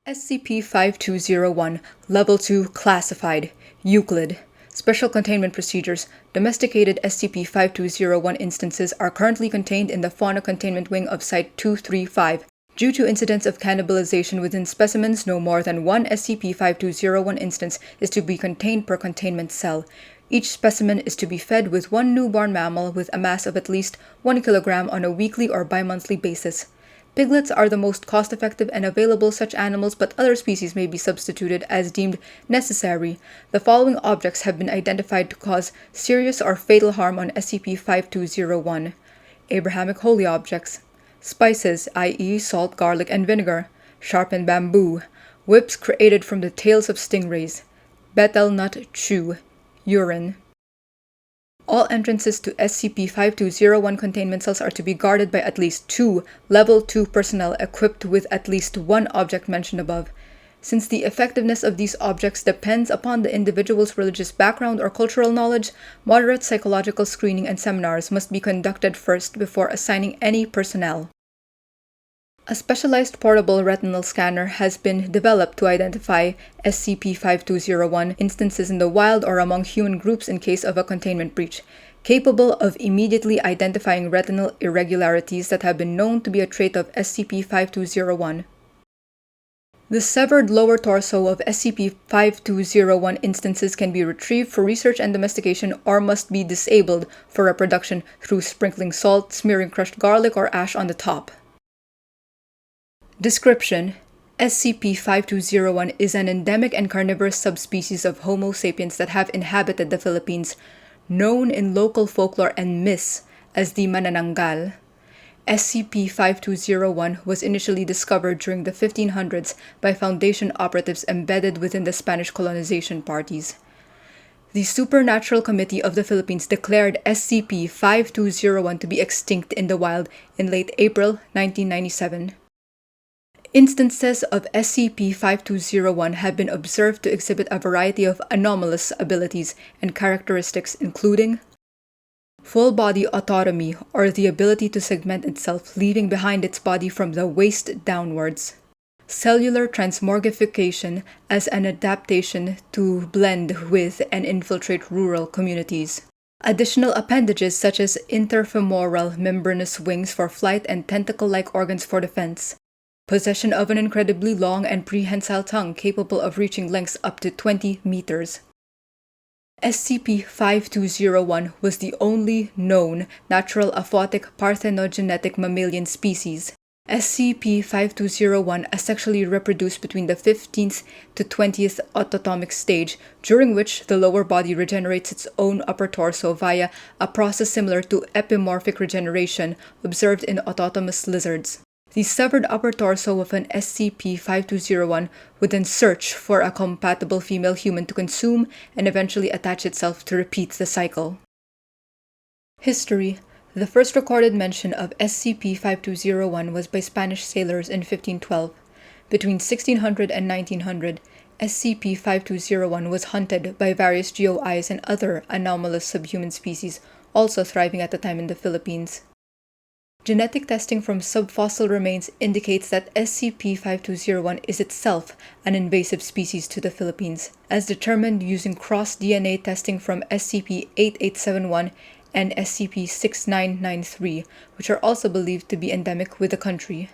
SCP-5201, Level 2 Classified, Euclid. Special Containment Procedures. Domesticated SCP-5201 instances are currently contained in the Fauna Containment Wing of Site-235. Due to incidents of cannibalization within specimens, no more than one SCP-5201 instance is to be contained per containment cell. Each specimen is to be fed with one newborn mammal with a mass of at least 1 kilogram on a weekly or bi-monthly basis. Piglets are the most cost-effective and available such animals, but other species may be substituted as deemed necessary. The following objects have been identified to cause serious or fatal harm on SCP-5201. Abrahamic holy objects. Spices, i.e. salt, garlic, and vinegar. Sharpened bamboo. Whips created from the tails of stingrays. Betel nut chew. Urine. All entrances to SCP-5201 containment cells are to be guarded by at least 2 Level 2 personnel equipped with at least one object mentioned above. Since the effectiveness of these objects depends upon the individual's religious background or cultural knowledge, moderate psychological screening and seminars must be conducted first before assigning any personnel. A specialized portable retinal scanner has been developed to identify SCP-5201 instances in the wild or among human groups in case of a containment breach, capable of immediately identifying retinal irregularities that have been known to be a trait of SCP-5201. The severed lower torso of SCP-5201 instances can be retrieved for research and domestication or must be disabled for reproduction through sprinkling salt, smearing crushed garlic, or ash on the top. Description: SCP-5201 is an endemic and carnivorous subspecies of Homo sapiens that have inhabited the Philippines, known in local folklore and myths as the Manananggal. SCP-5201 was initially discovered during the 1500s by Foundation operatives embedded within the Spanish colonization parties. The Supernatural Committee of the Philippines declared SCP-5201 to be extinct in the wild in late April 1997. Instances of SCP-5201 have been observed to exhibit a variety of anomalous abilities and characteristics, including full-body autotomy, or the ability to segment itself, leaving behind its body from the waist downwards; cellular transmogrification as an adaptation to blend with and infiltrate rural communities; additional appendages such as interfemoral membranous wings for flight and tentacle-like organs for defense; possession of an incredibly long and prehensile tongue capable of reaching lengths up to 20 meters. SCP-5201 was the only known natural aphotic parthenogenetic mammalian species. SCP-5201 asexually reproduced between the 15th to 20th autotomic stage, during which the lower body regenerates its own upper torso via a process similar to epimorphic regeneration observed in autotomous lizards. The severed upper torso of an SCP-5201 would then search for a compatible female human to consume and eventually attach itself to repeat the cycle. History: the first recorded mention of SCP-5201 was by Spanish sailors in 1512. Between 1600 and 1900, SCP-5201 was hunted by various GOIs and other anomalous subhuman species also thriving at the time in the Philippines. Genetic testing from subfossil remains indicates that SCP-5201 is itself an invasive species to the Philippines, as determined using cross-DNA testing from SCP-8871 and SCP-6993, which are also believed to be endemic with the country.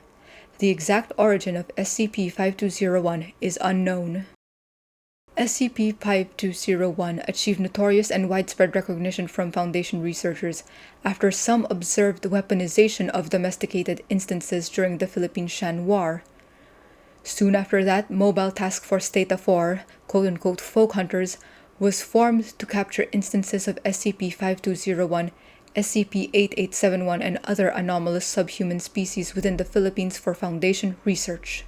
The exact origin of SCP-5201 is unknown. SCP-5201 achieved notorious and widespread recognition from Foundation researchers after some observed weaponization of domesticated instances during the Philippine-Shan War. Soon after that, Mobile Task Force Theta-4, quote-unquote folk hunters, was formed to capture instances of SCP-5201, SCP-8871, and other anomalous subhuman species within the Philippines for Foundation research.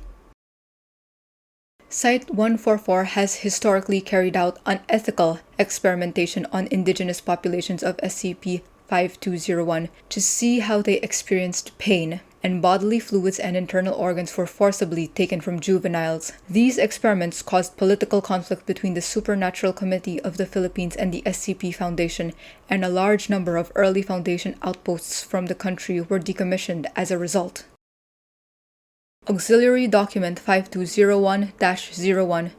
Site-144 has historically carried out unethical experimentation on indigenous populations of SCP-5201 to see how they experienced pain, and bodily fluids and internal organs were forcibly taken from juveniles. These experiments caused political conflict between the Supernatural Committee of the Philippines and the SCP Foundation, and a large number of early Foundation outposts from the country were decommissioned as a result. Auxiliary Document 5201-01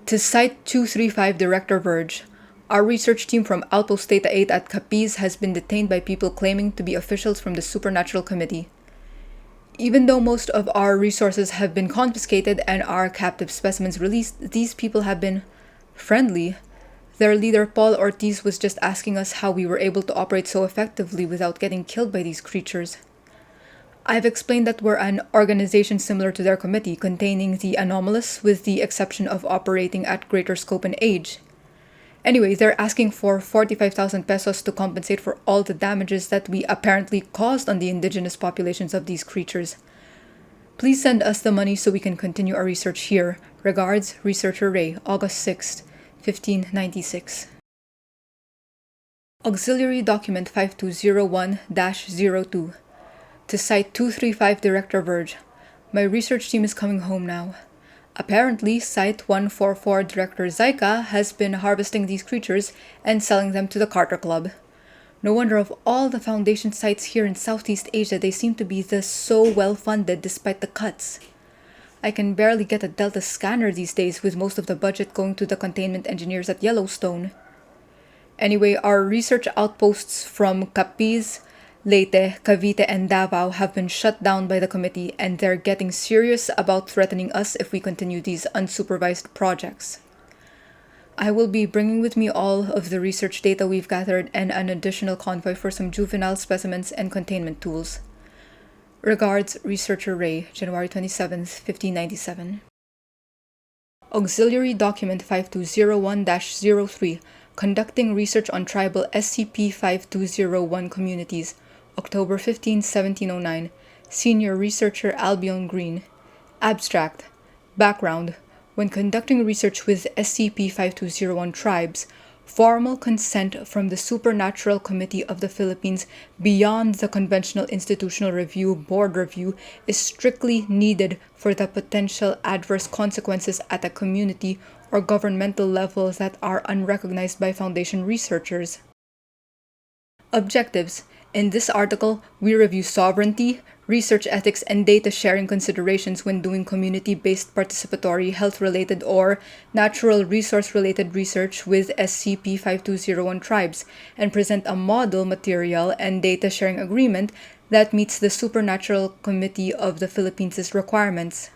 to Site 235 Director Verge. Our research team from Outpost Theta 8 at Capiz has been detained by people claiming to be officials from the Supernatural Committee. Even though most of our resources have been confiscated and our captive specimens released, these people have been friendly. Their leader, Paul Ortiz, was just asking us how we were able to operate so effectively without getting killed by these creatures. I've explained that we're an organization similar to their committee, containing the anomalous with the exception of operating at greater scope and age. Anyway, they're asking for 45,000 pesos to compensate for all the damages that we apparently caused on the indigenous populations of these creatures. Please send us the money so we can continue our research here. Regards, Researcher Ray, August 6, 1596. Auxiliary Document 5201-02 to Site 235 Director Verge. My research team is coming home now. Apparently, Site 144 Director Zaika has been harvesting these creatures and selling them to the Carter Club. No wonder of all the Foundation sites here in Southeast Asia, they seem to be so well funded despite the cuts. I can barely get a Delta scanner these days, with most of the budget going to the containment engineers at Yellowstone. Anyway, our research outposts from Capiz, Leyte, Cavite, and Davao have been shut down by the committee, and they're getting serious about threatening us if we continue these unsupervised projects. I will be bringing with me all of the research data we've gathered and an additional convoy for some juvenile specimens and containment tools. Regards, Researcher Ray, January 27, 1597. Auxiliary Document 5201-03, conducting research on tribal SCP-5201 communities, October 15, 1709, Senior Researcher Albion Green. Abstract. Background. When conducting research with SCP-5201 tribes, formal consent from the Supernatural Committee of the Philippines beyond the conventional institutional review board review is strictly needed for the potential adverse consequences at a community or governmental level that are unrecognized by Foundation researchers. Objectives. In this article, we review sovereignty, research ethics, and data sharing considerations when doing community-based participatory health-related or natural resource-related research with SCP-5201 tribes, and present a model, material, and data sharing agreement that meets the Supernatural Committee of the Philippines' requirements.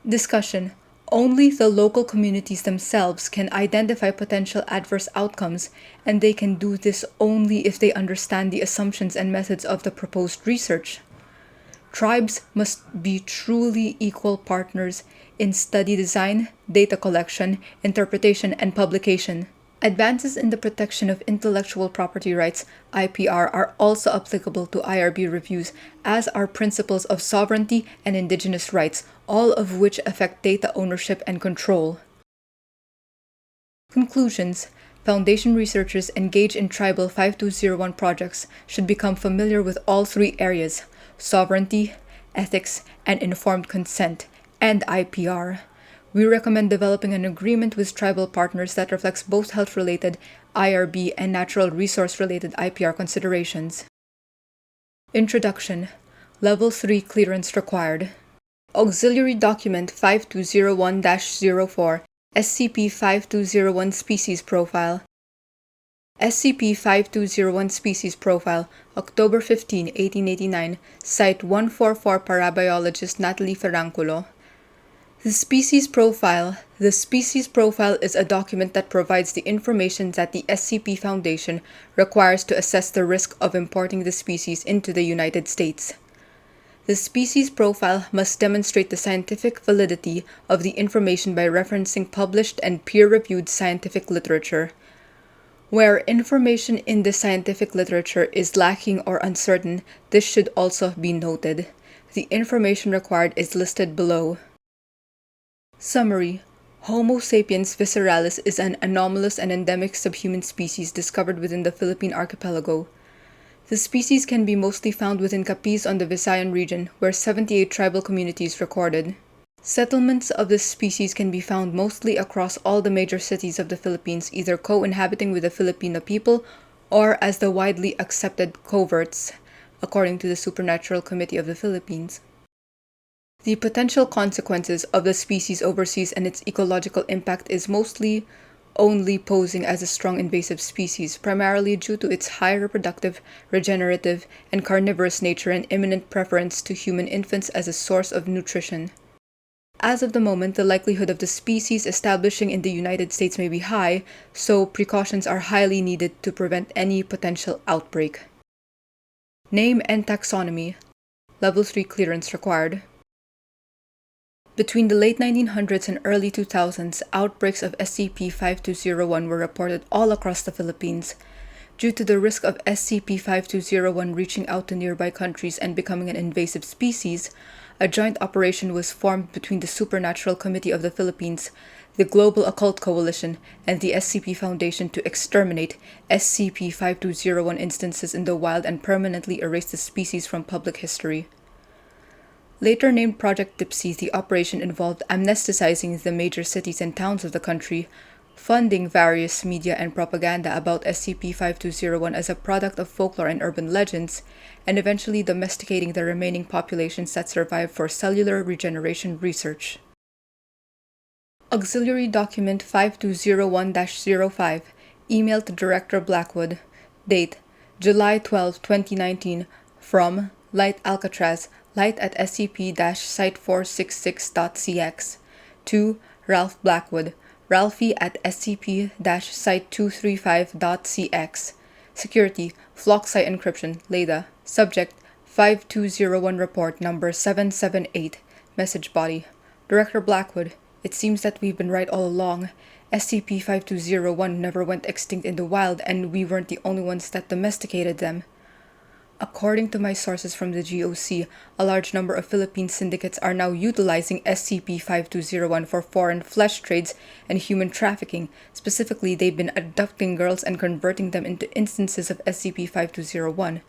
Discussion. Only the local communities themselves can identify potential adverse outcomes, and they can do this only if they understand the assumptions and methods of the proposed research. Tribes must be truly equal partners in study design, data collection, interpretation, and publication. Advances in the protection of intellectual property rights, IPR, are also applicable to IRB reviews, as are principles of sovereignty and indigenous rights, all of which affect data ownership and control. Conclusions. Foundation researchers engaged in Tribal 5201 projects should become familiar with all three areas: sovereignty, ethics, and informed consent, and IPR. We recommend developing an agreement with tribal partners that reflects both health-related IRB and natural resource-related IPR considerations. Introduction. Level 3 clearance required. Auxiliary Document 5201-04, SCP-5201 Species Profile. SCP-5201 Species Profile, October 15, 1889, Site 144 Parabiologist Natalie Ferranculo. The Species Profile is a document that provides the information that the SCP Foundation requires to assess the risk of importing the species into the United States. The Species Profile must demonstrate the scientific validity of the information by referencing published and peer-reviewed scientific literature. Where information in the scientific literature is lacking or uncertain, this should also be noted. The information required is listed below. Summary. Homo sapiens visceralis is an anomalous and endemic subhuman species discovered within the Philippine archipelago. The species can be mostly found within Capiz on the Visayan region, where 78 tribal communities recorded. Settlements of this species can be found mostly across all the major cities of the Philippines, either co-inhabiting with the Filipino people or as the widely accepted coverts, according to the Supernatural Committee of the Philippines. The potential consequences of the species overseas and its ecological impact is mostly only posing as a strong invasive species, primarily due to its high reproductive, regenerative, and carnivorous nature and imminent preference to human infants as a source of nutrition. As of the moment, the likelihood of the species establishing in the United States may be high, so precautions are highly needed to prevent any potential outbreak. Name and taxonomy. Level 3 clearance required. Between the late 1900s and early 2000s, outbreaks of SCP-5201 were reported all across the Philippines. Due to the risk of SCP-5201 reaching out to nearby countries and becoming an invasive species, a joint operation was formed between the Supernatural Committee of the Philippines, the Global Occult Coalition, and the SCP Foundation to exterminate SCP-5201 instances in the wild and permanently erase the species from public history. Later named Project Dipsy, the operation involved amnesticizing the major cities and towns of the country, funding various media and propaganda about SCP-5201 as a product of folklore and urban legends, and eventually domesticating the remaining populations that survived for cellular regeneration research. Auxiliary Document 5201-05, email to Director Blackwood, date July 12, 2019, from Light Alcatraz, light@scp-site466.cx, to Ralph Blackwood, ralphie@scp-site235.cx. Security, FlockSci Encryption, LADA. Subject, 5201 Report Number 778. Message Body. Director Blackwood, it seems that we've been right all along. SCP-5201 never went extinct in the wild, and we weren't the only ones that domesticated them. According to my sources from the GOC, a large number of Philippine syndicates are now utilizing SCP-5201 for foreign flesh trades and human trafficking. Specifically, they've been abducting girls and converting them into instances of SCP-5201.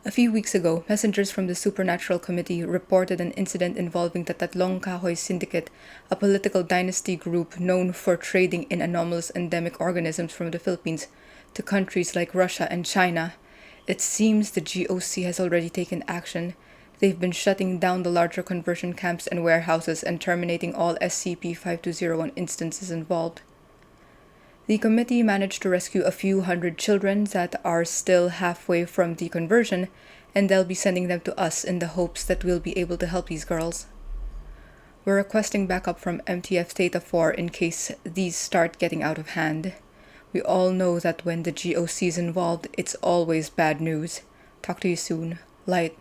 A few weeks ago, messengers from the Supernatural Committee reported an incident involving the Tatlong Kahoy Syndicate, a political dynasty group known for trading in anomalous endemic organisms from the Philippines to countries like Russia and China. It seems the GOC has already taken action. They've been shutting down the larger conversion camps and warehouses and terminating all SCP-5201 instances involved. The committee managed to rescue a few hundred children that are still halfway from the conversion, and they'll be sending them to us in the hopes that we'll be able to help these girls. We're requesting backup from MTF Theta 4 in case these start getting out of hand. We all know that when the GOC is involved, it's always bad news. Talk to you soon. Light.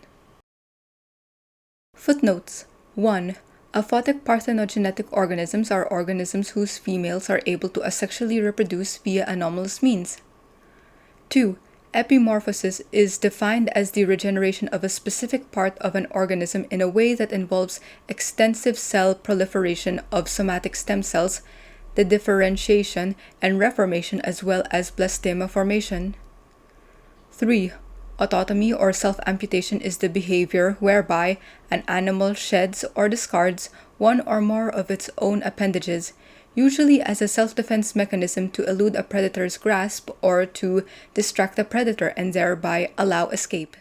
Footnotes. 1. Aphotic parthenogenetic organisms are organisms whose females are able to asexually reproduce via anomalous means. 2. Epimorphosis is defined as the regeneration of a specific part of an organism in a way that involves extensive cell proliferation of somatic stem cells, the differentiation and reformation as well as blastema formation. 3. Autotomy or self-amputation is the behavior whereby an animal sheds or discards one or more of its own appendages, usually as a self-defense mechanism to elude a predator's grasp or to distract the predator and thereby allow escape.